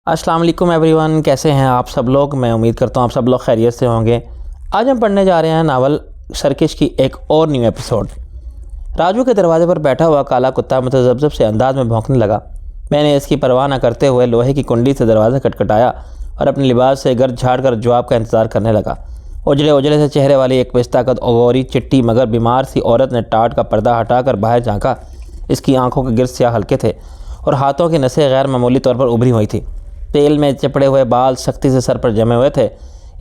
अस्सलाम वालेकुम एवरीवन, कैसे हैं आप सब लोग। मैं उम्मीद करता हूँ आप सब लोग खैरियत से होंगे। आज हम पढ़ने जा रहे हैं नावल सर्किश की एक और न्यू एपिसोड। राजू के दरवाजे पर बैठा हुआ काला कुत्ता मुतज़ब्ज़ब से अंदाज में भौंकने लगा। मैंने इसकी परवाह न करते हुए लोहे की कुंडी से दरवाज़ा खटखटाया और अपने लिबास से गर्द झाड़ कर जवाब का इंतज़ार करने लगा। उजले उजले से चेहरे वाली एक पिस्ताकद औरी चिट्टी मगर बीमार सी औरत ने टाट का पर्दा हटाकर बाहर झांका। इसकी आंखों के गिर्द स्याह हल्के थे और हाथों की नसें गैर मामूली तौर पर उभरी हुई थी। तेल में चपड़े हुए बाल सख्ती से सर पर जमे हुए थे।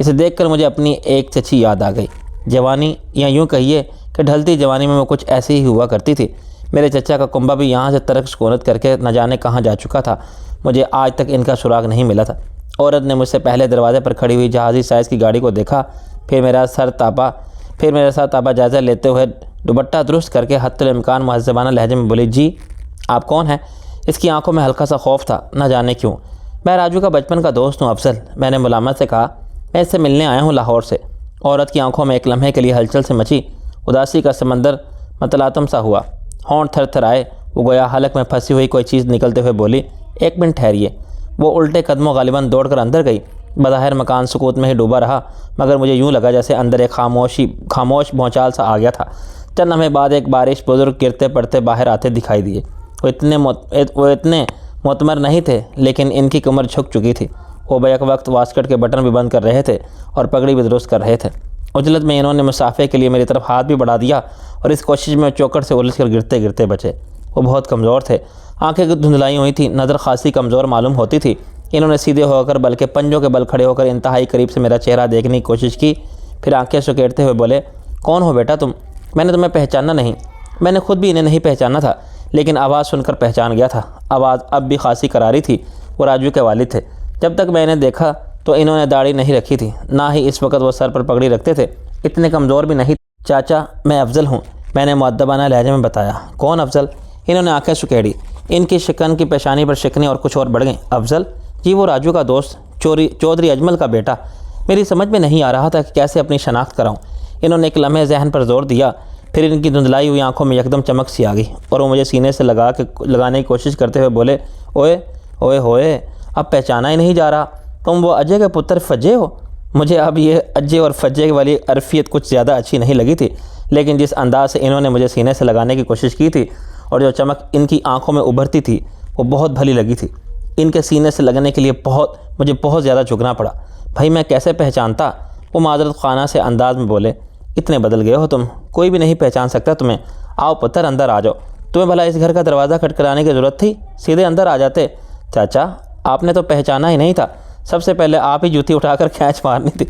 इसे देखकर मुझे अपनी एक चची याद आ गई। जवानी, या यूँ कहिए कि ढलती जवानी में वो कुछ ऐसी ही हुआ करती थी। मेरे चचा का कुंबा भी यहाँ से तरक सुकूनत करके न जाने कहाँ जा चुका था। मुझे आज तक इनका सुराग नहीं मिला था। औरत ने मुझसे पहले दरवाजे पर खड़ी हुई जहाज़ी साइज़ की गाड़ी को देखा, फिर मेरे साथ ताबा जायज़ा लेते हुए दुपट्टा दुरुस्त करके हत्तुल इम्कान मुहज़्ज़बाना लहजे में बोली, जी आप कौन हैं। इसकी आंखों में हल्का सा खौफ था, न जाने क्यों। मैं राजू का बचपन का दोस्त हूँ अफजल, मैंने मुलामत से कहा। मैं इससे मिलने आया हूँ लाहौर से। औरत की आंखों में एक लम्हे के लिए हलचल से मची उदासी का समंदर मतलातम सा हुआ। होंठ थर थर आए। वो गोया हलक में फंसी हुई कोई चीज़ निकलते हुए बोली, एक मिनट ठहरिए। वो उल्टे कदमों गालिबन दौड़कर अंदर गई। बज़ाहिर मकान सुकूत में ही डूबा रहा, मगर मुझे यूँ लगा जैसे अंदर एक खामोश भौचाल सा आ गया था। चंद लम्हे बाद एक बारिश बुजुर्ग गिरते पड़ते बाहर आते दिखाई दिए। वो इतने मोतमर नहीं थे, लेकिन इनकी कमर झुक चुकी थी। वो बैक वक्त वास्कट के बटन भी बंद कर रहे थे और पगड़ी भी दुरुस्त कर रहे थे। उजलत में इन्होंने मुसाफे के लिए मेरी तरफ हाथ भी बढ़ा दिया और इस कोशिश में चौकट से उलझ कर गिरते गिरते बचे। वो बहुत कमज़ोर थे, आंखें धुंधलाई हुई थी, नज़र खासी कमज़ोर मालूम होती थी। इन्होंने सीधे होकर बल्कि पंजों के बल खड़े होकर इंतहाई करीब से मेरा चेहरा देखने की कोशिश की, फिर आंखें सुकेड़ते हुए बोले, कौन हो बेटा तुम। मैंने तुम्हें पहचाना नहीं। मैंने खुद भी इन्हें नहीं पहचाना था, लेकिन आवाज़ सुनकर पहचान गया था। आवाज़ अब भी खासी करारी थी। वो राजू के वालिद थे। जब तक मैंने देखा तो इन्होंने दाढ़ी नहीं रखी थी, ना ही इस वक्त वो सर पर पगड़ी रखते थे। इतने कमज़ोर भी नहीं। चाचा, मैं अफजल हूँ, मैंने मुअद्दबाना लहजे में बताया। कौन अफजल। इन्होंने आंखें सुकेड़ी। इनकी शिकन की पेशानी पर शिकने और कुछ और बढ़ गई। अफजल जी, वो राजू का दोस्त चौधरी अजमल का बेटा। मेरी समझ में नहीं आ रहा था कि कैसे अपनी शनाख्त कराऊँ। इन्होंने एक लम्हे जहन पर जोर दिया, फिर इनकी धुंधलाई हुई आंखों में एकदम चमक सी आ गई और वो मुझे सीने से लगाने की कोशिश करते हुए बोले, ओए ओए होए, अब पहचाना ही नहीं जा रहा। तुम वो अजय के पुत्र फज्जे हो। मुझे अब ये अजय और फज्जे वाली अरफियत कुछ ज़्यादा अच्छी नहीं लगी थी, लेकिन जिस अंदाज से इन्होंने मुझे सीने से लगाने की कोशिश की थी और जो चमक इनकी आंखों में उभरती थी वो बहुत भली लगी थी। इनके सीने से लगने के लिए मुझे बहुत ज़्यादा झुकना पड़ा। भाई मैं कैसे पहचानता। वो माजरत खाना से अंदाज में बोले, इतने बदल गए हो तुम, कोई भी नहीं पहचान सकता तुम्हें। आओ पुत्र, अंदर आ जाओ। तुम्हें भला इस घर का दरवाज़ा खटखटाने की ज़रूरत थी, सीधे अंदर आ जाते। चाचा, आपने तो पहचाना ही नहीं था। सबसे पहले आप ही जूती उठाकर खींच मारनी थी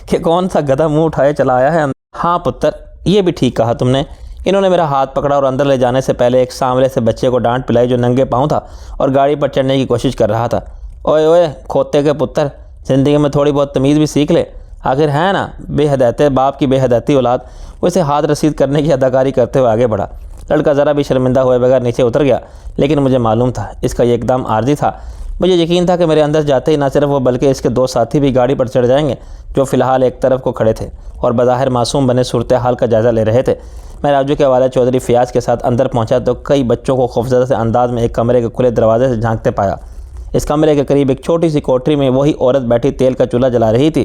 कि कौन सा गधा मुंह उठाए चला आया है। हाँ पुत्र, ये भी ठीक कहा तुमने। इन्होंने मेरा हाथ पकड़ा और अंदर ले जाने से पहले एक सांवले से बच्चे को डांट पिलाई जो नंगे पाँव था और गाड़ी पर चढ़ने की कोशिश कर रहा था। ओए ओए खोते के पुत्र, ज़िंदगी में थोड़ी बहुत तमीज़ भी सीख ले। आखिर है ना बेहदैते बाप की बेहदैती औलाद। वो इसे हाथ रसीद करने की अदाकारी करते हुए आगे बढ़ा। लड़का ज़रा भी शर्मिंदा हुए बगैर नीचे उतर गया, लेकिन मुझे मालूम था इसका ये एकदम आर्जी था। मुझे यकीन था कि मेरे अंदर जाते ही ना सिर्फ वो बल्कि इसके दो साथी भी गाड़ी पर चढ़ जाएंगे, जो फ़िलहाल एक तरफ को खड़े थे और बज़ाहिर मासूम बने सूरत हाल का जायज़ा ले रहे थे। मैं राजू के वाले चौधरी फ़ियाज़ के साथ अंदर पहुँचा तो कई बच्चों को खौफज़दा से अंदाज में एक कमरे के खुले दरवाजे से झांकते पाया। इस कमरे के करीब एक छोटी सी कोठरी में वही औरत बैठी तेल का चूल्हा जला रही थी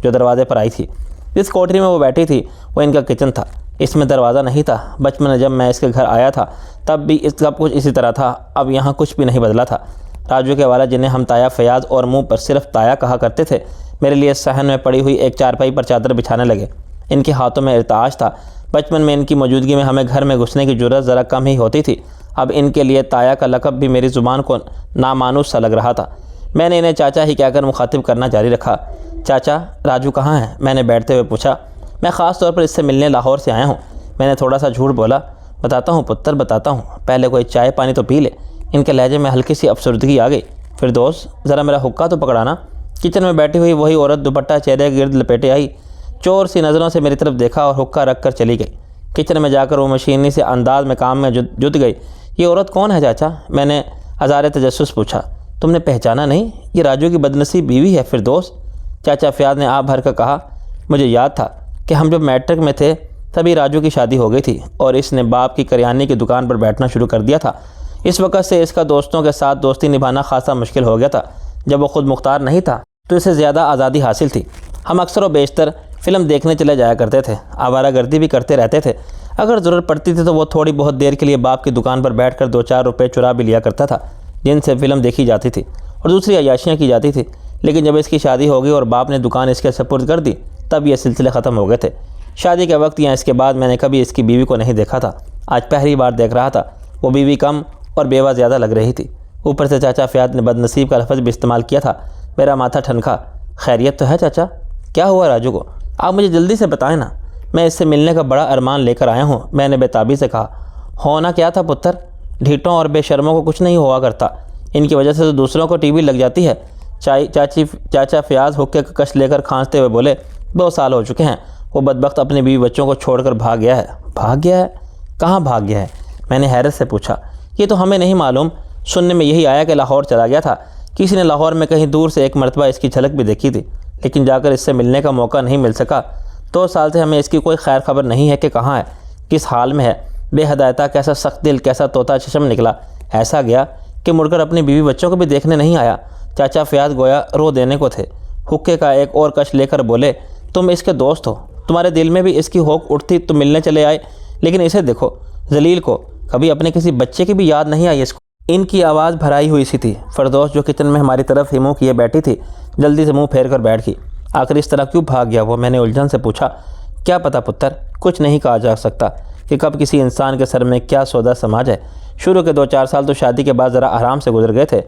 जो दरवाजे पर आई थी। जिस कोठरी में वो बैठी थी वो इनका किचन था। इसमें दरवाज़ा नहीं था। बचपन में जब मैं इसके घर आया था तब भी इसका कुछ इसी तरह था। अब यहाँ कुछ भी नहीं बदला था। राजू के वाला, जिन्हें हम ताया फयाज़ और मुंह पर सिर्फ ताया कहा करते थे, मेरे लिए सहन में पड़ी हुई एक चारपाई पर चादर बिछाने लगे। इनके हाथों में इर्ताज था। बचपन में इनकी मौजूदगी में हमें घर में घुसने की ज़रूरत ज़रा कम ही होती थी। अब इनके लिए ताया का लक़ब भी मेरी ज़ुबान को नामानूस सा लग रहा था। मैंने इन्हें चाचा ही कहकर मुखातिब करना जारी रखा। चाचा, राजू कहाँ है। मैंने बैठते हुए पूछा। मैं ख़ास तौर पर इससे मिलने लाहौर से आया हूँ। मैंने थोड़ा सा झूठ बोला। बताता हूँ पुत्र, बताता हूँ, पहले कोई चाय पानी तो पी ले। इनके लहजे में हल्की सी अफसरदगी आ गई। फिर दोस्त ज़रा मेरा हुक्का तो पकड़ाना। किचन में बैठी हुई वही औरत दुपट्टा चेहरे के गिर्द लपेटे आई, चोर सी नज़रों से मेरी तरफ देखा और हुक्का रख कर चली गई। किचन में जाकर वो मशीनी से अंदाज में काम में जुट गई। ये औरत कौन है चाचा। मैंने हज़ारे तजस्सुस पूछा। तुमने पहचाना नहीं, ये राजू की बदनसीब बीवी है। फिर दोस्त, चाचा फ़ियाज़ ने आप भर कर कहा। मुझे याद था कि हम जब मैट्रिक में थे तभी राजू की शादी हो गई थी और इसने बाप की करियाने की दुकान पर बैठना शुरू कर दिया था। इस वक्त से इसका दोस्तों के साथ दोस्ती निभाना खासा मुश्किल हो गया था। जब वो खुद मुख्तार नहीं था तो इसे ज़्यादा आज़ादी हासिल थी। हम अक्सर व बेशतर फ़िल्म देखने चले जाया करते थे, आवारागर्दी भी करते रहते थे। अगर ज़रूरत पड़ती थी तो वो थोड़ी बहुत देर के लिए बाप की दुकान पर बैठकर 2-4 रुपये चुरा भी लिया करता था, जिनसे फ़िल्म देखी जाती थी और दूसरी अय्याशियाँ की जाती थी। लेकिन जब इसकी शादी हो गई और बाप ने दुकान इसके सपुर्द कर दी, तब ये सिलसिले ख़त्म हो गए थे। शादी के वक्त या इसके बाद मैंने कभी इसकी बीवी को नहीं देखा था। आज पहली बार देख रहा था। वो बीवी कम और बेवा ज़्यादा लग रही थी। ऊपर से चाचा फ़याद ने बदनसीब का लफ्ज़ भी इस्तेमाल किया था। मेरा माथा ठनका। खैरियत तो है चाचा? क्या हुआ राजू को? आप मुझे जल्दी से बताएं ना, मैं इससे मिलने का बड़ा अरमान लेकर आया हूँ, मैंने बेताबी से कहा। होना क्या था पुत्र, ढीठों और बेशर्मों को कुछ नहीं हुआ करता। इनकी वजह से तो दूसरों को टीबी लग जाती है। चाचा फ़याज़ हुक्के का कश लेकर खांसते हुए बोले, 2 साल हो चुके हैं वो बदबख्त अपने बीवी बच्चों को छोड़कर भाग गया है। भाग गया है? कहाँ भाग गया है? मैंने हैरत से पूछा। ये तो हमें नहीं मालूम, सुनने में यही आया कि लाहौर चला गया था। किसी ने लाहौर में कहीं दूर से एक मरतबा इसकी झलक भी देखी थी, लेकिन जाकर इससे मिलने का मौका नहीं मिल सका। 2 साल से हमें इसकी कोई खैर खबर नहीं है कि कहाँ है, किस हाल में है। बेहदायता कैसा सख्त दिल, कैसा तोता चशम निकला। ऐसा गया कि मुड़कर अपनी बीवी बच्चों को भी देखने नहीं आया। चाचा फ़याज़ गोया रो देने को थे। हुक्के का एक और कश लेकर बोले, तुम इसके दोस्त हो, तुम्हारे दिल में भी इसकी होक उठती तो मिलने चले आए, लेकिन इसे देखो जलील को, कभी अपने किसी बच्चे की भी याद नहीं आई इसको। इनकी आवाज़ भराई हुई सी थी। फरदौस जो किचन में हमारी तरफ ही मुँह किए बैठी थी, जल्दी से मुँह फेर कर बैठ गई। आखिर इस तरह क्यों भाग गया वो? मैंने उलझन से पूछा। क्या पता पुत्र, कुछ नहीं कहा जा सकता कि कब किसी इंसान के सर में क्या सौदा समा जाए। शुरू के 2-4 साल तो शादी के बाद ज़रा आराम से गुजर गए थे।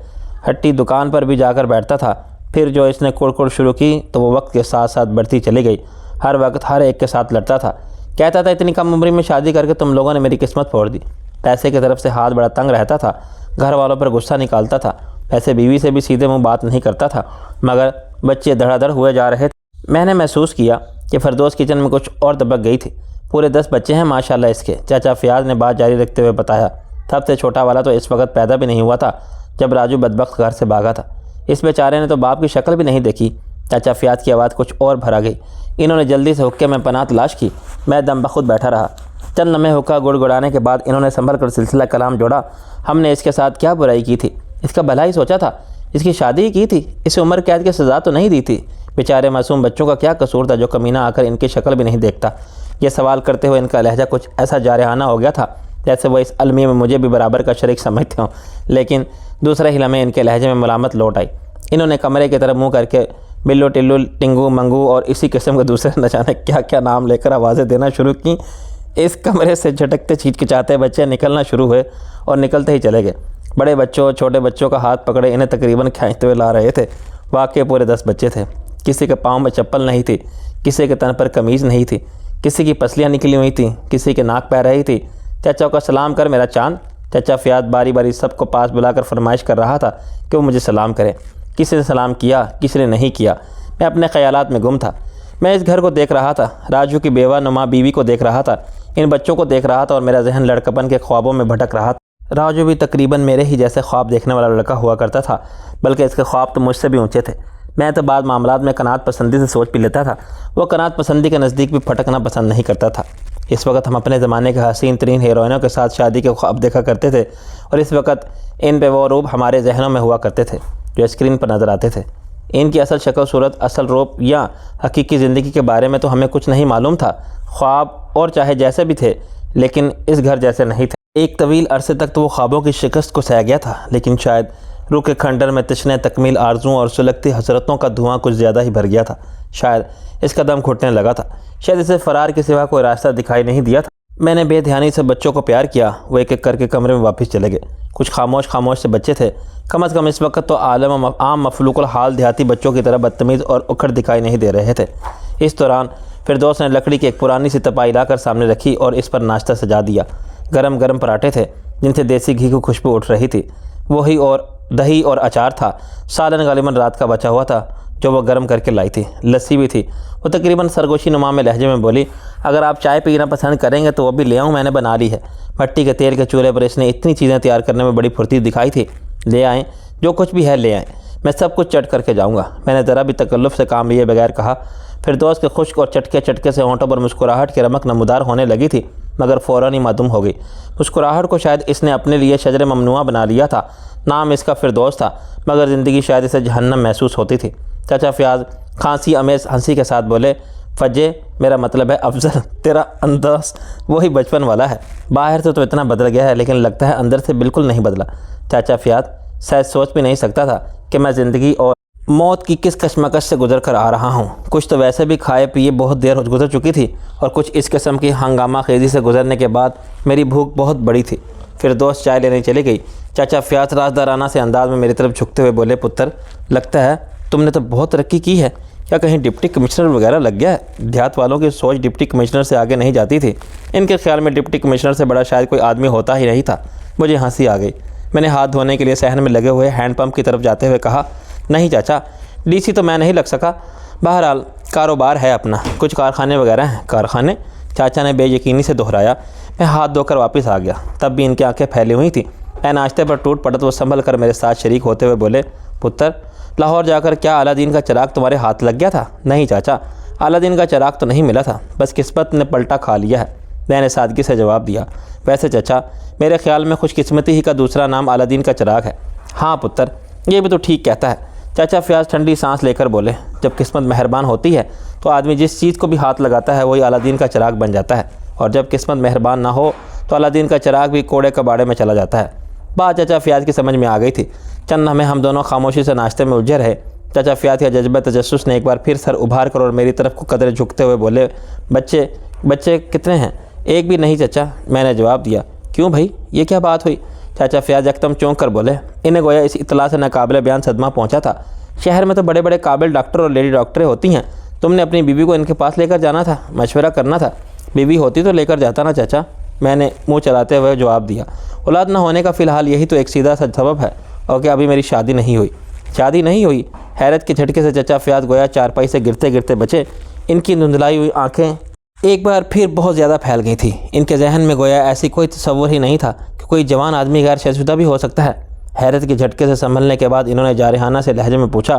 हट्टी दुकान पर भी जाकर बैठता था। फिर जो इसने कुड़कुड़ शुरू की तो वो वक्त के साथ साथ बढ़ती चली गई। हर वक्त हर एक के साथ लड़ता था। कहता था, इतनी कम उम्र में शादी करके तुम लोगों ने मेरी किस्मत फोड़ दी। पैसे की तरफ से हाथ बड़ा तंग रहता था। घर वालों पर गुस्सा निकालता था। वैसे बीवी से भी सीधे मुँह बात नहीं करता था, मगर बच्चे धड़ाधड़ हुए जा रहे थे। मैंने महसूस किया कि फरदौस किचन में कुछ और दबक गई थी। पूरे 10 बच्चे हैं माशाल्लाह इसके, चाचा फ़याज़ ने बात जारी रखते हुए बताया। सबसे छोटा वाला तो इस वक्त पैदा भी नहीं हुआ था जब राजू बदबख्त घर से भागा था। इस बेचारे ने तो बाप की शक्ल भी नहीं देखी। चाचा फ़याज़ की आवाज़ कुछ और भरा गई। इन्होंने जल्दी से हुक्के में पनाह तलाश की। मैं दम बखुद बैठा रहा। चंद लम्हे हुक्का गुड़गुड़ाने के बाद इन्होंने संभल कर सिलसिला कलाम जोड़ा। हमने इसके साथ क्या बुराई की थी? इसका भला ही सोचा था। इसकी शादी की थी, इसे उम्र कैद की सज़ा तो नहीं दी थी। बेचारे मासूम बच्चों का क्या कसूर था जो कमीना आकर इनकी शक्ल भी नहीं देखता। ये सवाल करते हुए इनका लहजा कुछ ऐसा जारहाना हो गया था जैसे वो इस अलमी में मुझे भी बराबर का शरीक समझते हों। लेकिन दूसरे ही लम्हे इनके लहजे में मुलामत लौट आई। इन्होंने कमरे की तरफ मुँह करके बिल्लू टिल्लू टिंगू मंगू और इसी किस्म के दूसरे न जाने क्या क्या नाम लेकर आवाज़ें देना शुरू की। इस कमरे से झटकते छिटकिचाते बच्चे निकलना शुरू हुए और निकलते ही चले गए। बड़े बच्चों छोटे बच्चों का हाथ पकड़े इन्हें तकरीबन खींचते हुए ला रहे थे। वाकई पूरे 10 बच्चे थे। किसी के पाँव में चप्पल नहीं थी, किसी के तन पर कमीज़ नहीं थी, किसी की पसलियाँ निकली हुई थी, किसी के नाक पै रही थी। चाचा का सलाम कर मेरा चाँद। चाचा फ़याज़ बारी बारी सबको पास बुलाकर फरमाइश कर रहा था कि वो मुझे सलाम करे। किसी ने सलाम किया, किसी ने नहीं किया। मैं अपने ख़यालात में गुम था। मैं इस घर को देख रहा था, राजू की बेवा नुमा बीवी को देख रहा था, इन बच्चों को देख रहा था और मेरा जहन लड़कपन के ख्वाबों में भटक रहा था। राजू भी तकरीबन मेरे ही जैसे ख्वाब देखने वाला लड़का हुआ करता था, बल्कि इसके ख्वाब तो मुझसे भी ऊंचे थे। मैं तो बाद मामलात में कनात पसंदी से सोच भी लेता था। वो कनात पसंदी के नज़दीक भी फटकना पसंद नहीं करता था। इस वक्त हम अपने ज़माने के हसीन तरीन हीरोइनों के साथ शादी के ख्वाब देखा करते थे और इस वक्त इन पे वो रूप हमारे जहनों में हुआ करते थे जो स्क्रीन पर नज़र आते थे। इनकी असल शक्ल सूरत, असल रूप या हकीकी ज़िंदगी के बारे में तो हमें कुछ नहीं मालूम था। ख्वाब और चाहे जैसे भी थे, लेकिन इस घर जैसे नहीं थे। एक तवील अरसे तक तो वो ख्वाबों की शिकस्त को सह गया था, लेकिन शायद रूह के खंडर में तशने तकमील आरजुओं और सुलगती हसरतों का धुआं कुछ ज़्यादा ही भर गया था। शायद इसका दम घुटने लगा था। शायद इसे फ़रार के सिवा कोई रास्ता दिखाई नहीं दिया था। मैंने बेध्यानी से बच्चों को प्यार किया। वो एक एक करके कमरे में वापस चले गए। कुछ खामोश खामोश से बच्चे थे। कम अज़ कम इस वक्त तो आम मफलूकुल हाल देहाती बच्चों की तरह बदतमीज़ और उखड़ दिखाई नहीं दे रहे थे। इस दौरान फिरदौस ने लकड़ी की एक पुरानी सी तपाई लाकर सामने रखी और इस पर नाश्ता सजा दिया। गरम गरम पराठे थे जिनसे देसी घी की खुशबू उठ रही थी। वही और दही और अचार था। सालन गालिबन रात का बचा हुआ था जो वो गर्म करके लाई थी। लस्सी भी थी। वो तकरीबन सरगोशी नुमा में लहजे में बोली, अगर आप चाय पीना पसंद करेंगे तो वो भी ले आऊँ, मैंने बना ली है। मिट्टी के तेल के चूल्हे पर इसने इतनी चीज़ें तैयार करने में बड़ी फुर्ती दिखाई थी। ले आएँ, जो कुछ भी है ले आएँ, मैं सब कुछ चट करके जाऊँगा। मैंने ज़रा भी तकल्लुफ़ से काम लिए बगैर कहा। फिरदौस के खुश्क और चटके चटके से होंठों पर मुस्कुराहट की रमक नमूदार होने लगी थी, मगर फ़ौरन ही मादूम हो गई। मुस्कुराहट को शायद इसने अपने लिए शजर ममनुआ बना लिया था। नाम इसका फिरदौस था, मगर ज़िंदगी शायद इसे जहन्नम महसूस होती थी। चाचा फयाज खांसी अमेज़ हंसी के साथ बोले, फज्जे, मेरा मतलब है अफजल, तेरा अंदाज वही बचपन वाला है। बाहर से तो इतना बदल गया है, लेकिन लगता है अंदर से बिल्कुल नहीं बदला। चाचा फयाज शायद सोच भी नहीं सकता था कि मैं ज़िंदगी और मौत की किस कशमकश से गुजर कर आ रहा हूँ। कुछ तो वैसे भी खाए पिए बहुत देर गुजर चुकी थी, और कुछ इस किस्म की हंगामा खेजी से गुजरने के बाद मेरी भूख बहुत बड़ी थी। फिरदौस चाय लेने चली गई। चाचा फयाज राजदाराना से अंदाज में मेरी तरफ झुकते हुए बोले, पुत्र, लगता है तुमने तो बहुत तरक्की की है। क्या कहीं डिप्टी कमिश्नर वगैरह लग गया है? देहात वालों की सोच डिप्टी कमिश्नर से आगे नहीं जाती थी। इनके ख्याल में डिप्टी कमिश्नर से बड़ा शायद कोई आदमी होता ही नहीं था। मुझे हंसी आ गई। मैंने हाथ धोने के लिए सहन में लगे हुए हैंडपम्प की तरफ जाते हुए कहा, नहीं चाचा, डीसी तो मैं नहीं लग सका। बहरहाल कारोबार है अपना, कुछ कारखाने वगैरह हैं। कारखाने? चाचा ने बेयकीनी से दोहराया। मैं हाथ धोकर वापस आ गया। तब भी इनकी आंखें फैली हुई थी। मैं नाश्ते पर टूट पड़ा तो वो संभल कर मेरे साथ शरीक होते हुए बोले, पुत्र, लाहौर जाकर क्या अलादीन का चिराग तुम्हारे हाथ लग गया था? नहीं चाचा, अलादीन का चिराग तो नहीं मिला था, बस किस्मत ने पलटा खा लिया है, मैंने सादगी से जवाब दिया। वैसे चाचा, मेरे ख्याल में खुशकिस्मती ही का दूसरा नाम अलादीन का चिराग है। हाँ पुत्र, ये भी तो ठीक कहता है। चाचा फयाज ठंडी सांस लेकर बोले, जब किस्मत मेहरबान होती है तो आदमी जिस चीज़ को भी हाथ लगाता है वही अलादीन का चिराग बन जाता है, और जब किस्मत मेहरबान ना हो तो अलादीन का चिराग भी कोड़े कबाड़े में चला जाता है। बात चाचा फयाज की समझ में आ गई थी। चंद हमें हम दोनों खामोशी से नाश्ते में उलझे रहे। चाचा फयाज का जज्बा तजस्सुस ने एक बार फिर सर उभार कर और मेरी तरफ को कदरे झुकते हुए बोले, बच्चे कितने हैं? एक भी नहीं चाचा, मैंने जवाब दिया। क्यों भाई, ये क्या बात हुई? चाचा फयाज एकदम चौंक कर बोले। इन्हें गोया इस इतला से नाकाबिले बयान सदमा पहुंचा था। शहर में तो बड़े बड़े काबिल डॉक्टर और लेडी डॉक्टरें होती हैं, तुमने अपनी बीवी को इनके पास लेकर जाना था, मशवरा करना था। बीवी होती तो लेकर जाता ना चाचा, मैंने मुंह चलाते हुए जवाब दिया। औलाद न होने का फ़िलहाल यही तो एक सीधा सा सबब है, और क्या अभी मेरी शादी नहीं हुई? शादी नहीं हुई? हैरत के झटके से चाचा फयाज गोया चारपाई से गिरते गिरते बचे। इनकी धुंधलाई हुई आँखें एक बार फिर बहुत ज़्यादा फैल गई थी। इनके जहन में गोया ऐसी कोई तसव्वुर ही नहीं था कि कोई जवान आदमी गैर शादीशुदा भी हो सकता है। हैरत के झटके से संभलने के बाद इन्होंने जारहाना से लहजे में पूछा,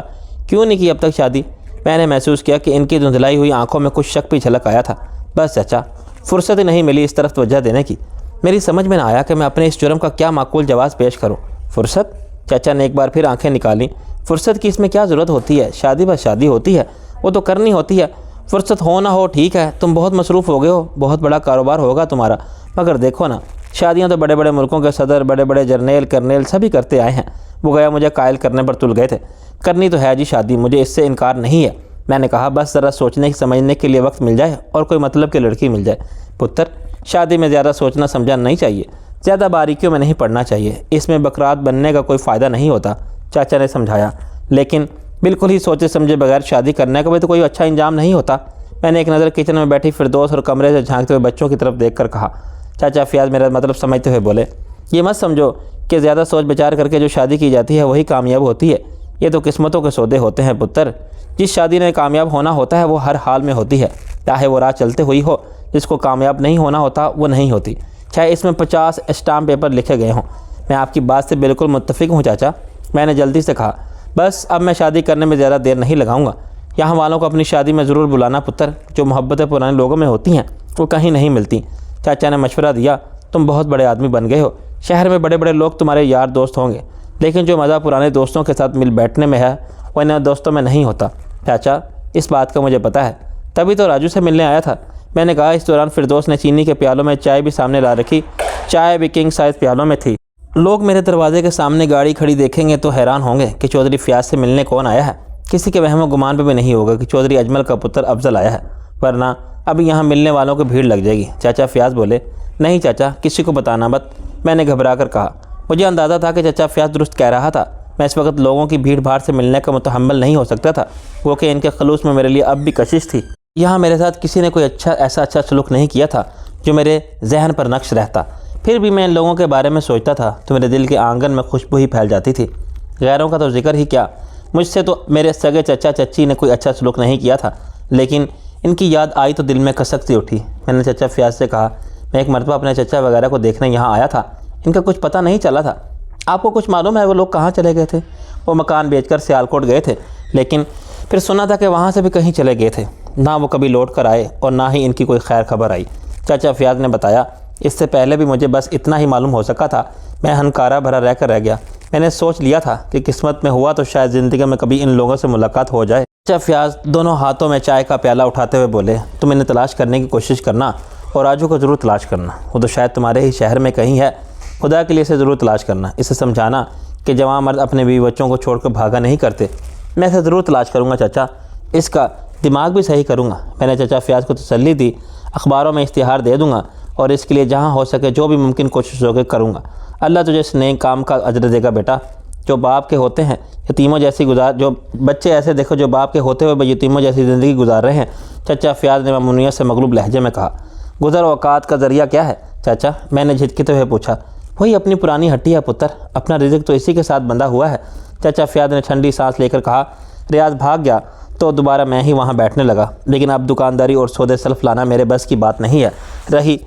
क्यों नहीं की अब तक शादी? मैंने महसूस किया कि इनकी धुंधलाई हुई आंखों में कुछ शक भी झलक आया था। बस चाचा, फुर्सत ही नहीं मिली इस तरफ तवज्जो देने की। मेरी समझ में ना आया कि मैं अपने इस जुर्म का क्या माकूल जवाब पेश करूँ। फुर्सत? चाचा ने एक बार फिर आंखें निकाली। फुर्सत की इसमें क्या ज़रूरत होती है? शादी बस शादी होती है, वो तो करनी होती है। फुर्सत हो ना हो ठीक है, तुम बहुत मसरूफ़ हो गए हो, बहुत बड़ा कारोबार होगा तुम्हारा, मगर देखो ना, शादियां तो बड़े बड़े मुल्कों के सदर, बड़े बड़े जर्नेल करनेल सभी करते आए हैं। वो गया मुझे कायल करने पर तुल गए थे। करनी तो है जी शादी, मुझे इससे इनकार नहीं है। मैंने कहा बस ज़रा सोचने समझने के लिए वक्त मिल जाए और कोई मतलब की लड़की मिल जाए। पुत्र, शादी में ज़्यादा सोचना समझना नहीं चाहिए, ज़्यादा बारीकियों में नहीं पड़ना चाहिए, इसमें बकरात बनने का कोई फ़ायदा नहीं होता, चाचा ने समझाया। लेकिन बिल्कुल ही सोचे समझे बगैर शादी करने का भी तो कोई अच्छा इंजाम नहीं होता। मैंने एक नज़र किचन में बैठी फिरदौस और कमरे से झांकते हुए बच्चों की तरफ देखकर कहा। चाचा फयाज मेरा मतलब समझते हुए बोले, ये मत समझो कि ज़्यादा सोच विचार करके जो शादी की जाती है वही कामयाब होती है। ये तो किस्मतों के सौदे होते हैं पुत्र। जिस शादी में कामयाब होना होता है वो हर हाल में होती है, चाहे वो राह चलते हुई हो। जिसको कामयाब नहीं होना होता वो नहीं होती, चाहे इसमें 50 स्टाम्प पेपर लिखे गए हों। मैं आपकी बात से बिल्कुल मुत्तफिक हूँ चाचा, मैंने जल्दी से कहा। बस अब मैं शादी करने में ज़्यादा देर नहीं लगाऊंगा। यहाँ वालों को अपनी शादी में ज़रूर बुलाना पुत्र, जो मोहब्बतें पुराने लोगों में होती हैं वो कहीं नहीं मिलती। चाचा ने मशवरा दिया, तुम बहुत बड़े आदमी बन गए हो, शहर में बड़े बड़े लोग तुम्हारे यार दोस्त होंगे, लेकिन जो मज़ा पुराने दोस्तों के साथ मिल बैठने में है वो नए दोस्तों में नहीं होता। चाचा, इस बात का मुझे पता है, तभी तो राजू से मिलने आया था। मैंने कहा। इस दौरान फिरदौस ने चीनी के प्यालों में चाय भी सामने ला रखी। चाय भी किंग साइज़ प्यालों में थी। लोग मेरे दरवाजे के सामने गाड़ी खड़ी देखेंगे तो हैरान होंगे कि चौधरी फयाज से मिलने कौन आया है। किसी के वहम गुमान पे भी नहीं होगा कि चौधरी अजमल का पुत्र अफजल आया है, वरना अभी यहाँ मिलने वालों की भीड़ लग जाएगी। चाचा फयाज बोले, नहीं चाचा, किसी को बताना मत। मैंने घबरा कर कहा। मुझे अंदाज़ा था कि चाचा फयाज दुरुस्त कह रहा था। मैं इस वक्त लोगों की भीड़ भाड़ से मिलने का मुतहम्मल नहीं हो सकता था, वो कि इनके खलूस में मेरे लिए अब भी कशिश थी। यहाँ मेरे साथ किसी ने कोई ऐसा अच्छा सलूक नहीं किया था जो मेरे जहन पर नक्श रहता। फिर भी मैं इन लोगों के बारे में सोचता था तो मेरे दिल के आंगन में खुशबू ही फैल जाती थी। गैरों का तो जिक्र ही क्या, मुझसे तो मेरे सगे चचा चच्ची ने कोई अच्छा सलूक नहीं किया था, लेकिन इनकी याद आई तो दिल में कसक सी उठी। मैंने चाचा फयाज से कहा, मैं एक मरतबा अपने चचा वगैरह को देखने यहाँ आया था, इनका कुछ पता नहीं चला था। आपको कुछ मालूम है वो लोग कहाँ चले गए थे? वो मकान बेचकर सियालकोट गए थे, लेकिन फिर सुना था कि वहाँ से भी कहीं चले गए थे। ना वो कभी लौट कर आए और ना ही इनकी कोई खैर खबर आई। चाचा फयाज ने बताया, इससे पहले भी मुझे बस इतना ही मालूम हो सका था। मैं हनकारा भरा रह गया। मैंने सोच लिया था कि किस्मत में हुआ तो शायद ज़िंदगी में कभी इन लोगों से मुलाकात हो जाए। चाचा फयाज दोनों हाथों में चाय का प्याला उठाते हुए बोले, तुम इन्हें तलाश करने की कोशिश करना और राजू को ज़रूर तलाश करना। वो तो शायद तुम्हारे ही शहर में कहीं है। खुदा के लिए इसे ज़रूर तलाश करना। इसे समझाना कि जवान मर्द अपने बीवी बच्चों को छोड़कर भागा नहीं करते। मैं इसे ज़रूर तलाश करूँगा चाचा, इसका दिमाग भी सही करूँगा। मैंने चाचा फयाज को तसल्ली दी, अखबारों में इश्तिहार दे दूँगा और इसके लिए जहाँ हो सके जो भी मुमकिन कोशिश होकर करूँगा। अल्लाह तुझे इस नए काम का अजर देगा बेटा। जो बाप के होते हैं यतीमों जैसी जो बच्चे ऐसे देखो जो बाप के होते हुए यतीमों जैसी ज़िंदगी गुजार रहे हैं। चाचा फयाज ने मामूनियत से मगलूब लहजे में कहा। गुज़र औकात का ज़रिया क्या है चाचा? मैंने झिझकते हुए पूछा। वही अपनी पुरानी हट्टी है पुत्र, अपना रिज़्क तो इसी के साथ बंधा हुआ है। चाचा फयाज ने ठंडी सांस लेकर कहा। रियाज भाग गया तो दोबारा मैं ही वहाँ बैठने लगा, लेकिन अब दुकानदारी और सौदे सल्फ लाना मेरे बस की बात नहीं है रही।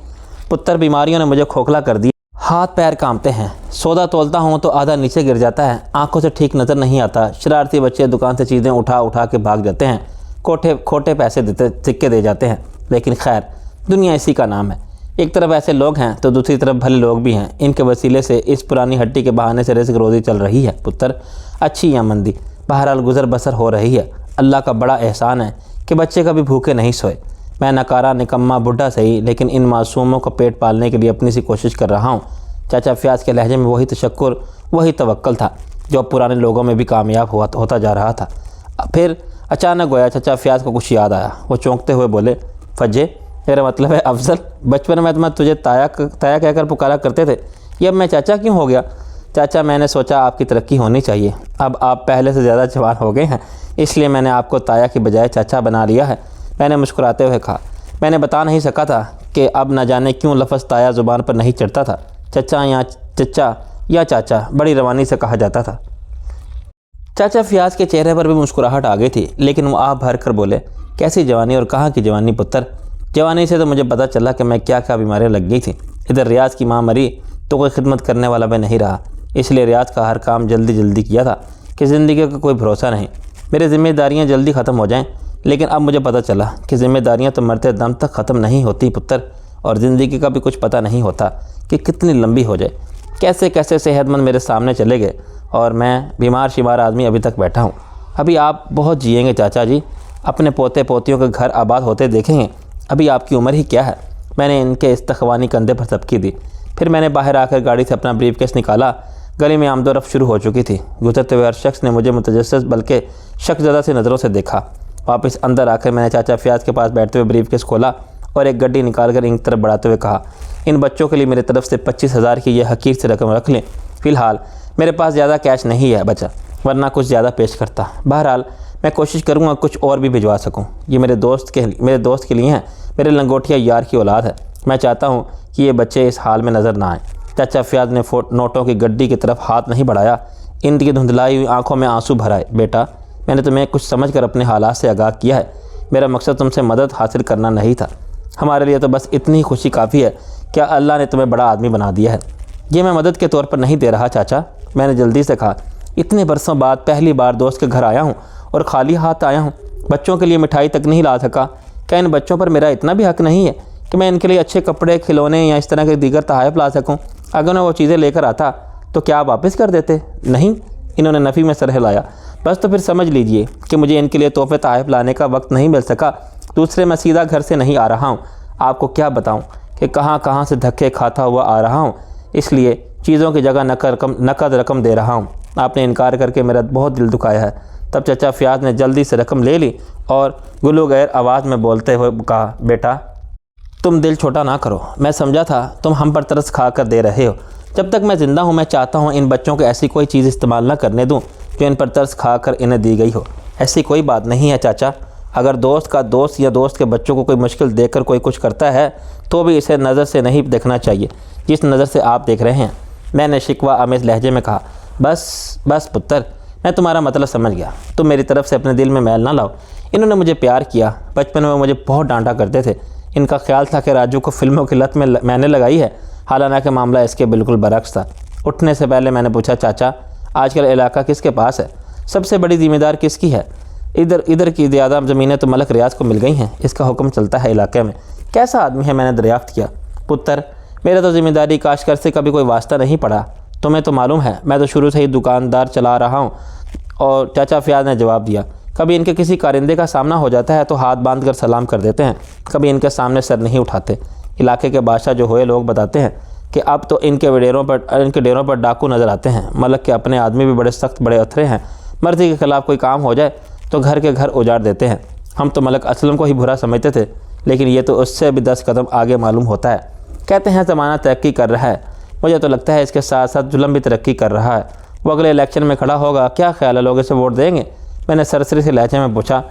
पुत्र, बीमारियों ने मुझे खोखला कर दिया, हाथ पैर कांपते हैं। सौदा तोलता हूँ तो आधा नीचे गिर जाता है, आंखों से ठीक नज़र नहीं आता। शरारती बच्चे दुकान से चीज़ें उठा उठा के भाग जाते हैं, खोटे पैसे देते सिक्के दे जाते हैं। लेकिन खैर, दुनिया इसी का नाम है। एक तरफ ऐसे लोग हैं तो दूसरी तरफ भले लोग भी हैं। इनके वसीले से इस पुरानी हट्टी के बहाने से रिज़्क रोज़ी चल रही है पुत्र, अच्छी या मंदी, बहरहाल गुज़र बसर हो रही है। अल्लाह का बड़ा एहसान है कि बच्चे कभी भूखे नहीं सोए। मैं नकारा निकम्मा बुढ़ा सही, लेकिन इन मासूमों का पेट पालने के लिए अपनी सी कोशिश कर रहा हूँ। चाचा फयाज के लहजे में वही तशक्कुर, वही तवक्कल था जो पुराने लोगों में भी कामयाब होता जा रहा था। फिर अचानक गोया चाचा फयाज को कुछ याद आया। वो चौंकते हुए बोले, फज्जे, मेरा मतलब है अफजल, बचपन में मैं तुझे ताया कहकर पुकारा करते थे, ये अब मैं चाचा क्यों हो गया? चाचा, मैंने सोचा आपकी तरक्की होनी चाहिए। अब आप पहले से ज़्यादा जवान हो गए हैं, इसलिए मैंने आपको ताया की बजाय चाचा बना लिया है। मैंने मुस्कुराते हुए कहा। मैंने बता नहीं सका था कि अब न जाने क्यों लफ्ज़ ताया ज़ुबान पर नहीं चढ़ता था। चचा या चाचा बड़ी रवानी से कहा जाता था। चाचा फयाज के चेहरे पर भी मुस्कुराहट आ गई थी, लेकिन वो आप भर कर बोले, कैसी जवानी और कहाँ की जवानी पुत्र? जवानी से तो मुझे पता चला कि मैं क्या क्या बीमारियाँ लग गई थी। इधर रियाज की माँ मरी तो कोई खिदमत करने वाला मैं नहीं रहा, इसलिए रियाज का हर काम जल्दी किया था कि ज़िंदगी का कोई भरोसा नहीं, मेरी ज़िम्मेदारियाँ जल्दी ख़त्म हो जाएं। लेकिन अब मुझे पता चला कि ज़िम्मेदारियाँ तो मरते दम तक ख़त्म नहीं होती पुत्र, और ज़िंदगी का भी कुछ पता नहीं होता कि कितनी लंबी हो जाए। कैसे कैसे सेहतमंद मेरे सामने चले गए और मैं बीमार शिमार आदमी अभी तक बैठा हूँ। अभी आप बहुत जिएंगे चाचा जी, अपने पोते पोतियों के घर आबाद होते देखेंगे। अभी आपकी उम्र ही क्या है? मैंने इनके इस्तखवानी कंधे पर सबकी दी। फिर मैंने बाहर आकर गाड़ी से अपना ब्रीफकेस निकाला। गली में आमदोरफ्त शुरू हो चुकी थी। गुजरते हुए हर शख्स ने मुझे मुतजस्सिस बल्कि शकज़दा सी नज़रों से देखा। वापस अंदर आकर मैंने चाचा फयाज के पास बैठते हुए ब्रीफकेस खोला और एक गड्डी निकालकर इनकी तरफ बढ़ाते हुए कहा, इन बच्चों के लिए मेरी तरफ से 25,000 की यह हकीर से रकम रख लें। फ़िलहाल मेरे पास ज़्यादा कैश नहीं है बचा, वरना कुछ ज़्यादा पेश करता। बहरहाल मैं कोशिश करूँगा कुछ और भी भिजवा सकूँ। ये मेरे दोस्त के लिए हैं, मेरे लंगोटिया यार की औलाद है। मैं चाहता हूँ कि ये बच्चे इस हाल में नज़र ना आए। चाचा फयाज ने नोटों की गड्डी की तरफ हाथ नहीं बढ़ाया, इनकी धुंधलाई हुई आंखों में आंसू भराए। बेटा, मैंने तुम्हें कुछ समझकर अपने हालात से आगाह किया है। मेरा मकसद तुमसे मदद हासिल करना नहीं था। हमारे लिए तो बस इतनी खुशी काफ़ी है कि अल्लाह ने तुम्हें बड़ा आदमी बना दिया है। ये मैं मदद के तौर पर नहीं दे रहा चाचा, मैंने जल्दी से कहा। इतने बरसों बाद पहली बार दोस्त के घर आया हूँ और खाली हाथ आया हूँ। बच्चों के लिए मिठाई तक नहीं ला सका। क्या इन बच्चों पर मेरा इतना भी हक़ नहीं है कि मैं इनके लिए अच्छे कपड़े, खिलौने या इस तरह के दीगर तोहफ़े ला सकूं? अगर मैं वो चीज़ें लेकर आता तो क्या आप वापस कर देते? नहीं, इन्होंने नफ़ी में सर हिलाया। बस तो फिर समझ लीजिए कि मुझे इनके लिए तोहफ़े तोहफ़े लाने का वक्त नहीं मिल सका। दूसरे, मैं सीधा घर से नहीं आ रहा हूँ। आपको क्या बताऊँ कि कहाँ से धक्के खाता हुआ आ रहा हूँ, इसलिए चीज़ों की जगह नकद रकम दे रहा हूँ। आपने इनकार करके मेरा बहुत दिल दुखाया है। तब चाचा फयाज ने जल्दी से रकम ले ली और गुलूगैर आवाज़ में बोलते हुए कहा, बेटा तुम दिल छोटा ना करो। मैं समझा था तुम हम पर तरस खा कर दे रहे हो। जब तक मैं ज़िंदा हूँ मैं चाहता हूँ इन बच्चों को ऐसी कोई चीज़ इस्तेमाल ना करने दूँ जो इन पर तरस खा कर इन्हें दी गई हो। ऐसी कोई बात नहीं है चाचा। अगर दोस्त का दोस्त या दोस्त के बच्चों को कोई मुश्किल देकर कोई कुछ करता है तो भी इसे नज़र से नहीं देखना चाहिए जिस नज़र से आप देख रहे हैं। मैंने शिकवा आमेज़ लहजे में कहा, बस पुत्र, मैं तुम्हारा मतलब समझ गया। तुम मेरी तरफ से अपने दिल में मैल ना लाओ। इन्होंने मुझे प्यार किया। बचपन में मुझे बहुत डांटा करते थे। इनका ख्याल था कि राजू को फिल्मों की लत में मैंने लगाई है, हालांकि मामला इसके बिल्कुल बरक्स था। उठने से पहले मैंने पूछा, चाचा आजकल इलाका किसके पास है? सबसे बड़ी ज़िम्मेदार किसकी है? इधर की ज़्यादा ज़मीनें तो मलक रियाज को मिल गई हैं। इसका हुक्म चलता है इलाके में। कैसा आदमी है? मैंने दरियाफ्त किया। पुत्र, मेरा तो ज़िम्मेदारी काशकर से कभी कोई वास्ता नहीं पड़ा। तुम्हें तो मालूम है मैं तो शुरू से ही दुकानदार चला रहा हूँ। और चाचा फयाज ने जवाब दिया, कभी इनके किसी कारिंदे का सामना हो जाता है तो हाथ बांध कर सलाम कर देते हैं, कभी इनके सामने सर नहीं उठाते। इलाके के बादशाह जो हुए लोग बताते हैं कि अब तो इनके डेरों पर डाकू नज़र आते हैं। मलक के अपने आदमी भी बड़े सख्त बड़े अथरे हैं, मर्जी के खिलाफ कोई काम हो जाए तो घर के घर उजाड़ देते हैं। हम तो मलक असलम को ही बुरा समझते थे, लेकिन ये तो उससे भी 10 कदम आगे मालूम होता है। कहते हैं ज़माना तरक्की कर रहा है, मुझे तो लगता है इसके साथ साथ जुल्म भी तरक्की कर रहा है। वो अगले इलेक्शन में खड़ा होगा, क्या ख्याल है, लोग इसे वोट देंगे? मैंने सरसरी से लहजे में पूछा।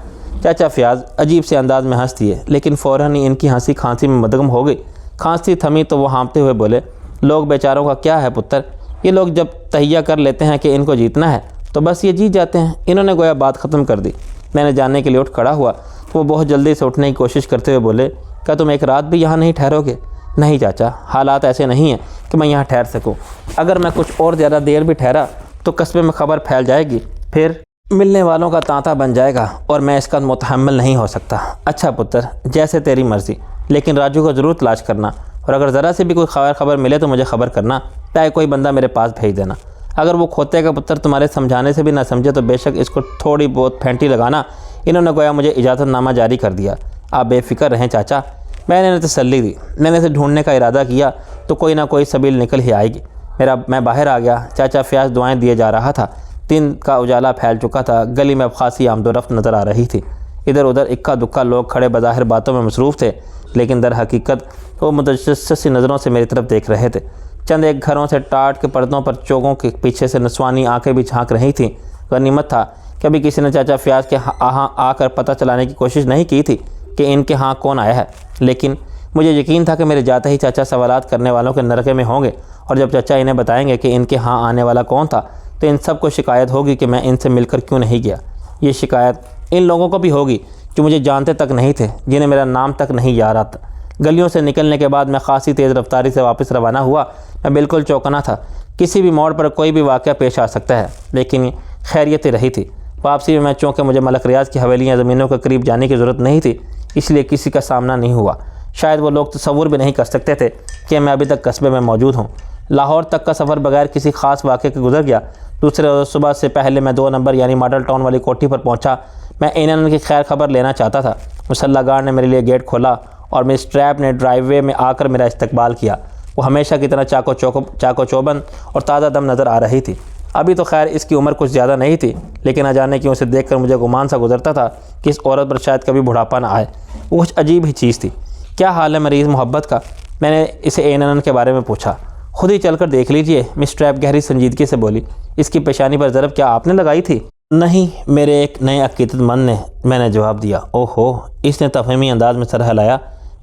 चाचा फयाज अजीब से अंदाज में हंस दिए, लेकिन फ़ौरन ही इनकी हंसी खांसी में मदगम हो गई। खांसी थमी तो वो हाँफते हुए बोले, लोग बेचारों का क्या है पुत्र, ये लोग जब तहिया कर लेते हैं कि इनको जीतना है तो बस ये जीत जाते हैं। इन्होंने गोया बात ख़त्म कर दी। मैंने जानने के लिए उठ खड़ा हुआ तो वो बहुत जल्दी से उठने की कोशिश करते हुए बोले, क्या तुम एक रात भी यहाँ नहीं ठहरोगे? नहीं चाचा, हालात ऐसे नहीं हैं कि मैं यहाँ ठहर सकूँ। अगर मैं कुछ और ज़्यादा देर भी ठहरा तो कस्बे में खबर फैल जाएगी, फिर मिलने वालों का तांता बन जाएगा और मैं इसका मुतहम्मिल नहीं हो सकता। अच्छा पुत्र, जैसे तेरी मर्ज़ी, लेकिन राजू को ज़रूर तलाश करना, और अगर ज़रा से भी कोई खबर मिले तो मुझे खबर करना, चाहे कोई बंदा मेरे पास भेज देना। अगर वो खोते का पुत्र तुम्हारे समझाने से भी ना समझे तो बेशक इसको थोड़ी बहुत फेंटी लगाना। इन्होंने गोया मुझे इजाज़तनामा जारी कर दिया। आप बेफिक्र रहें चाचा, मैंने इन्हें तसल्ली दी। मैंने इसे ढूंढने का इरादा किया तो कोई ना कोई सबील निकल ही आएगी। मैं बाहर आ गया। चाचा फयाज दुआएं दिए जा रहा था। दिन का उजाला फैल चुका था। गली में अब खासी आमदोरफ्त नज़र आ रही थी। इधर उधर इक्का दुक्का लोग खड़े बज़ाहिर बातों में मसरूफ़ थे, लेकिन दर हकीकत वो मुतजस्सिस सी नज़रों से मेरी तरफ देख रहे थे। चंद एक घरों से टाट के पर्दों पर चोगों के पीछे से नस्वानी आंखें भी झांक रही थीं। गनीमत था कभी किसी ने चाचा फयाज के यहाँ आकर पता चलाने की कोशिश नहीं की थी कि इनके यहाँ कौन आया है, लेकिन मुझे यकीन था कि मेरे जाते ही चाचा सवालात करने वालों के नरके में होंगे, और जब चाचा इन्हें बताएंगे कि इनके यहाँ आने वाला कौन था तो इन सब को शिकायत होगी कि मैं इनसे मिलकर क्यों नहीं गया। ये शिकायत इन लोगों को भी होगी जो मुझे जानते तक नहीं थे, जिन्हें मेरा नाम तक नहीं याद आता। गलियों से निकलने के बाद मैं खासी तेज़ रफ्तारी से वापस रवाना हुआ। मैं बिल्कुल चौंकना था, किसी भी मोड़ पर कोई भी वाक़या पेश आ सकता है, लेकिन खैरियत रही थी। वापसी में मैं चौंके मुझे मलक रियाज की हवेलियाँ ज़मीनों के करीब जाने की ज़रूरत नहीं थी, इसलिए किसी का सामना नहीं हुआ। शायद वो लोग तसव्वुर भी नहीं कर सकते थे कि मैं अभी तक कस्बे में मौजूद हूँ। लाहौर तक का सफ़र बगैर किसी ख़ास वाक़े के गुजर गया। दूसरे रोज़ सुबह से पहले मैं 2 नंबर यानी मॉडल टाउन वाली कोठी पर पहुँचा। मैं इन्होंने की खैर खबर लेना चाहता था। मुसल्ला गार्ड ने मेरे लिए गेट खोला और मिस ट्रैप ने ड्राइववे में आकर मेरा इस्तकबाल किया। वो हमेशा की तरह चाको चौबंद और ताज़ा दम नज़र आ रही थी। अभी तो खैर इसकी उम्र कुछ ज़्यादा नहीं थी, लेकिन न जाने क्यों उसे देखकर मुझे गुमान सा गुजरता था कि इस औरत पर शायद कभी बुढ़ापा ना आए। वो कुछ अजीब ही चीज़ थी। क्या हाल है मरीज़ मोहब्बत का? मैंने इसे एनन के बारे में पूछा। खुद ही चलकर देख लीजिए, मिस ट्रैप गहरी संजीदगी से बोली। इसकी पेशानी पर ज़रब क्या आपने लगाई थी? नहीं, मेरे एक नए अकीदतमंद ने, मैंने जवाब दिया। ओहो, इसने तफहीमी अंदाज में सर हिलाया।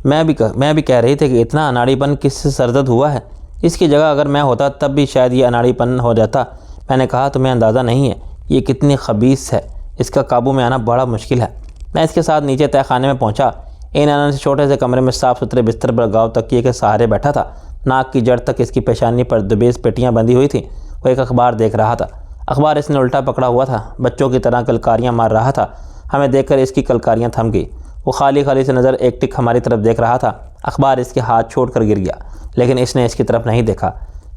मैं भी कह रही थी कि इतना अनाड़ीपन किससे सरदर्द हुआ है। इसकी जगह अगर मैं होता तब भी शायद ये अनाड़ीपन हो जाता। मैंने कहा, तुम्हें अंदाज़ा नहीं है ये कितनी खबीस है, इसका काबू में आना बड़ा मुश्किल है। मैं इसके साथ नीचे तय खाने में पहुँचा। इन से छोटे से कमरे में साफ़ सुथरे बिस्तर पर गाँव तकिए के सहारे बैठा था। नाक की जड़ तक इसकी पेशानी पर दुबेज पेटियाँ बंधी हुई थीं। वो एक अखबार देख रहा था। अखबार इसने उल्टा पकड़ा हुआ था, बच्चों की तरह कलकारियाँ मार रहा था। हमें देखकर इसकी कलकारियाँ थम गई। वो खाली से नज़र एक टिक हमारी तरफ देख रहा था। अखबार इसके हाथ छोड़ कर गिर गया, लेकिन इसने इसकी तरफ नहीं देखा।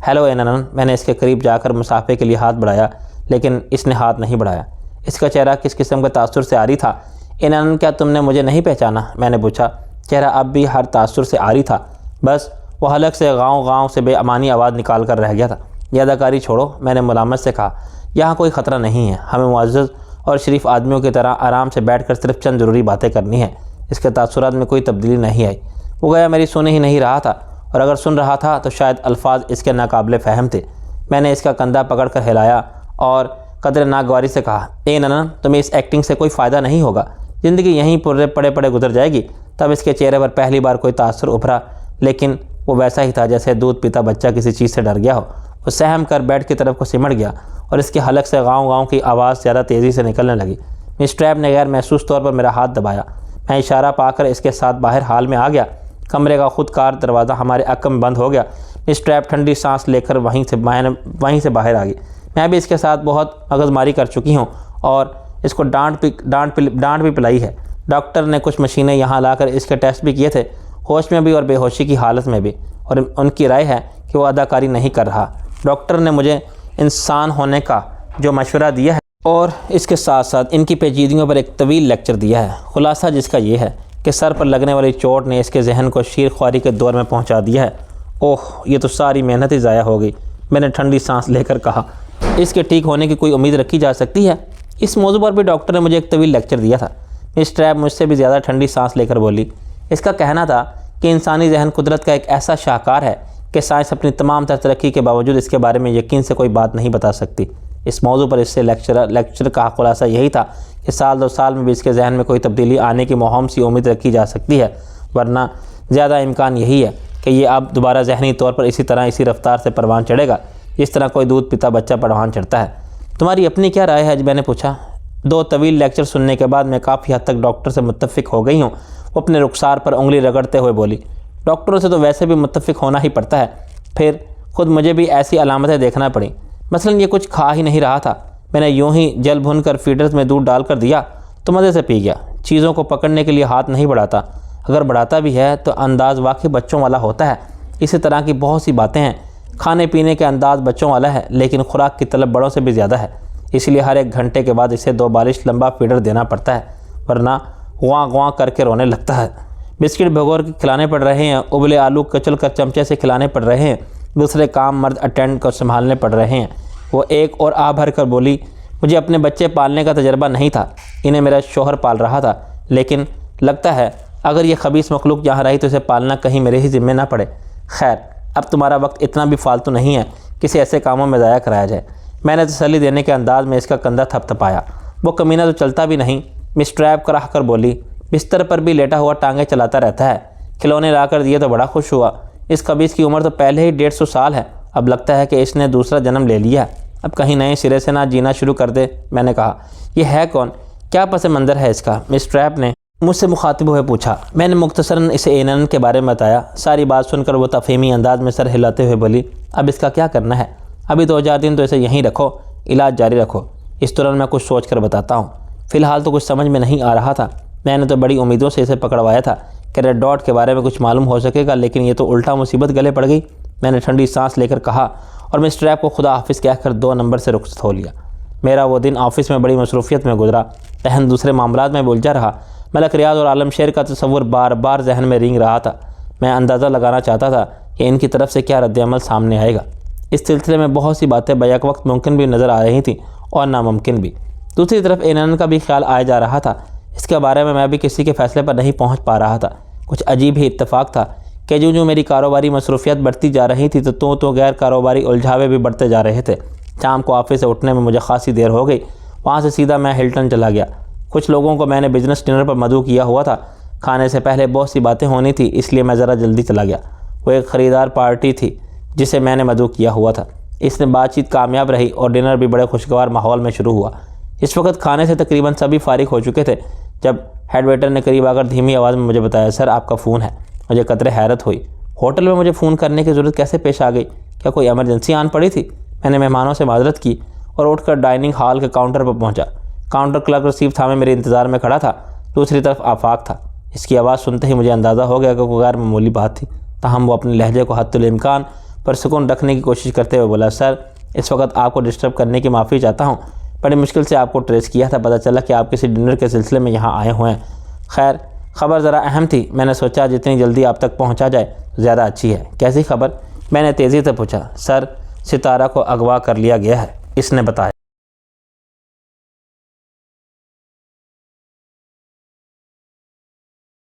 हेलो एनन, मैंने इसके करीब जाकर मुसाफे के लिए हाथ बढ़ाया, लेकिन इसने हाथ नहीं बढ़ाया। इसका चेहरा किस किस्म के तासुर से आरी था। एनन, क्या तुमने मुझे नहीं पहचाना? मैंने पूछा। चेहरा अब भी हर तासुर से आरी था, बस वो हलक से गाँव से बेअमानी आवाज़ निकाल कर रह गया था। यह अदाकारी छोड़ो, मैंने मुलामत से कहा। यहाँ कोई ख़तरा नहीं है। हमें मुअज़्ज़ज़ और शरीफ आदमियों की तरह आराम से बैठकर सिर्फ चंद ज़रूरी बातें करनी है। इसके तासुरात में कोई तब्दीली नहीं आई। वो गया मेरी सुन ही नहीं रहा था, और अगर सुन रहा था तो शायद अल्फाज इसके नाकाबिले फ़हम थे। मैंने इसका कंधा पकड़ कर हिलाया और कदर नागवारी से कहा, ए ननन, तुम्हें इस एक्टिंग से कोई फ़ायदा नहीं होगा। ज़िंदगी यहीं पूरे पड़े गुजर जाएगी। तब इसके चेहरे पर पहली बार कोई तासुर उभरा, लेकिन वो वैसा ही था जैसे दूध पीता बच्चा किसी चीज़ से डर गया हो। वो सहम कर बेड की तरफ को सिमट गया और इसके हलक से गाँव की आवाज़ ज़्यादा तेज़ी से निकलने लगी। मिस ट्रैप ने गैर महसूस तौर पर मेरा हाथ दबाया। मैं इशारा पाकर इसके साथ बाहर हाल में आ गया। कमरे का खुदकार दरवाज़ा हमारे अक्क में बंद हो गया। मिस ट्रैप ठंडी सांस लेकर वहीं से बाहर आ गई। मैं भी इसके साथ बहुत मगजमारी कर चुकी हूँ और इसको डांट भी पिलाई है। डॉक्टर ने कुछ मशीनें यहाँ लाकर इसके टेस्ट भी किए थे, होश में भी और बेहोशी की हालत में भी, और उनकी राय है कि वो अदाकारी नहीं कर रहा। डॉक्टर ने मुझे इंसान होने का जो मशवरा दिया है और इसके साथ साथ इनकी पेचीदगियों पर एक तवील लेक्चर दिया है। खुलासा जिसका ये है कि सर पर लगने वाली चोट ने इसके जहन को शीर ख्वारी के दौर में पहुंचा दिया है। ओह, ये तो सारी मेहनत ही ज़ाया हो गई। मैंने ठंडी सांस लेकर कहा, इसके ठीक होने की कोई उम्मीद रखी जा सकती है? इस मौजू पर भी डॉक्टर ने मुझे एक तवील लेक्चर दिया था। मिस ट्रैप मुझसे भी ज़्यादा ठंडी सांस लेकर बोली। इसका कहना था कि इंसानी जहन कुदरत का एक ऐसा शाहकार है कि साइंस अपनी तमाम तर तरक्की के बावजूद इसके बारे में यकीन से कोई बात नहीं बता सकती। इस मौजू पर इससे लेक्चर का खुलासा यही था कि साल 2 साल में भी इसके जहन में कोई तब्दीली आने की मुहम सी उम्मीद रखी जा सकती है, वरना ज़्यादा इम्कान यही है कि ये अब दोबारा जहनी तौर पर इसी तरह इसी रफ्तार से परवान चढ़ेगा जिस तरह कोई दूध पीता बच्चा परवान चढ़ता है। तुम्हारी अपनी क्या राय है? आज मैंने पूछा। 2 तवील लेक्चर सुनने के बाद मैं काफ़ी हद तक डॉक्टर से मुत्तफ़िक हो गई हूँ। वो अपने रुखसार पर उंगली रगड़ते हुए बोली, डॉक्टरों से तो वैसे भी मुत्तफ़िक होना ही पड़ता है, फिर खुद मुझे भी ऐसी अलामतें देखना पड़ी। मसलन ये कुछ खा ही नहीं रहा था। मैंने यूं ही जल भुन कर फीडर्स में दूध डाल कर दिया तो मज़े से पी गया। चीज़ों को पकड़ने के लिए हाथ नहीं बढ़ाता, अगर बढ़ाता भी है तो अंदाज़ वाकई बच्चों वाला होता है। इसी तरह की बहुत सी बातें हैं। खाने पीने के अंदाज़ बच्चों वाला है, लेकिन खुराक की तलब बड़ों से भी ज़्यादा है। इसलिए हर 1 घंटे के बाद इसे 2 बालिश लंबा फीडर देना पड़ता है, वरना गुआं गुआं करके रोने लगता है। बिस्किट भिगोर के खिलाने पड़ रहे हैं, उबले आलू कचल कर चमचे से खिलाने पड़ रहे हैं, दूसरे काम मर्द अटेंड कर संभालने पड़ रहे हैं। वो एक और आ भर कर बोली, मुझे अपने बच्चे पालने का तजर्बा नहीं था, इन्हें मेरा शौहर पाल रहा था, लेकिन लगता है अगर ये खबीस मखलूक यहाँ रही तो इसे पालना कहीं मेरे ही ज़िम्मे ना पड़े। खैर, अब तुम्हारा वक्त इतना भी फालतू नहीं है किसी ऐसे कामों में ज़ाया कराया जाए। मैंने तसल्ली देने के अंदाज में इसका कंधा थपथपाया। वो कमीना तो चलता भी नहीं। मिस ट्रैप कराह कर बोली, बिस्तर पर भी लेटा हुआ टांगे चलाता रहता है। खिलौने ला कर दिए तो बड़ा खुश हुआ। इस खबीस की उम्र तो पहले ही 150 साल है। अब लगता है कि इसने दूसरा जन्म ले लिया। अब कहीं नए सिरे से ना जीना शुरू कर दे। मैंने कहा, यह है कौन? क्या पस मंज़र है इसका? मिस ट्रैप ने मुझसे मुखातिब हुए पूछा। मैंने मुख्तसरन इसे एनन के बारे में बताया। सारी बात सुनकर वो तफ़हीमी अंदाज में सर हिलाते हुए बोली, अब इसका क्या करना है? अभी 2-4 दिन तो इसे यहीं रखो, इलाज जारी रखो। इस दौरान मैं कुछ सोच कर बताता हूँ। फ़िलहाल तो कुछ समझ में नहीं आ रहा था। मैंने तो बड़ी उम्मीदों से इसे पकड़वाया था कि रेड डॉट के बारे में कुछ मालूम हो सकेगा, लेकिन ये तो उल्टा मुसीबत गले पड़ गई। मैंने ठंडी सांस लेकर कहा और मिस ट्रैप को खुदा हाफिज़ कहकर 2 नंबर से रुखसत हो लिया। मेरा वो दिन ऑफिस में बड़ी मसरूफियत में गुजरा। अहम दूसरे मामलात में उलझा रहा। मलक रियाज और आलम शेर का तस्वुर बार बार जहन में रेंग रहा था। मैं अंदाज़ा लगाना चाहता था कि इनकी तरफ से क्या रद्दअमल सामने आएगा। इस सिलसिले में बहुत सी बातें बैक वक्त मुमकिन भी नज़र आ रही थीं और नामुमकिन भी। दूसरी तरफ एनन का भी ख्याल आया जा रहा था। इसके बारे में मैं भी किसी के फ़ैसले पर नहीं पहुँच पा रहा था। कुछ अजीब ही इत्तेफाक था कि जो मेरी कारोबारी मसरूफियत बढ़ती जा रही थी तो गैर कारोबारी उलझावे भी बढ़ते जा रहे थे। शाम को ऑफिस से उठने में मुझे खासी देर हो गई। वहाँ से सीधा मैं हिल्टन चला गया। कुछ लोगों को मैंने बिजनेस डिनर पर मदऊ किया हुआ था। खाने से पहले बहुत सी बातें होनी थी, इसलिए मैं ज़रा जल्दी चला गया। वो एक ख़रीदार पार्टी थी जिसे मैंने मदऊ किया हुआ था। इसमें बातचीत कामयाब रही और डिनर भी बड़े खुशगवार माहौल में शुरू हुआ। इस वक्त खाने से तकरीबन सभी फारिग हो चुके थे जब हेड वेटर ने करीब आकर धीमी आवाज़ में मुझे बताया, सर आपका फ़ोन है। मुझे कतरे हैरत हुई। होटल में मुझे फ़ोन करने की ज़रूरत कैसे पेश आ गई? क्या कोई एमरजेंसी आन पड़ी थी? मैंने मेहमानों से माजरत की और उठकर डाइनिंग हॉल के काउंटर पर पहुंचा। काउंटर क्लर्क रसीद थामे मेरे इंतज़ार में खड़ा था। दूसरी तरफ आफाक था। इसकी आवाज़ सुनते ही मुझे अंदाज़ा हो गया कि कोई गैर मामूली बात थी। ताहम वो अपने लहजे को हद्दुल इम्कान पर सुकून रखने की कोशिश करते हुए बोला, सर इस वक्त आपको डिस्टर्ब करने की माफ़ी चाहता हूँ। बड़ी मुश्किल से आपको ट्रेस किया था, पता चला कि आप किसी डिनर के सिलसिले में यहाँ आए हुए हैं। खैर, ख़बर ज़रा अहम थी। मैंने सोचा जितनी जल्दी आप तक पहुँचा जाए ज़्यादा अच्छी है। कैसी खबर? मैंने तेज़ी से पूछा। सर सितारा को अगवा कर लिया गया है, इसने बताया।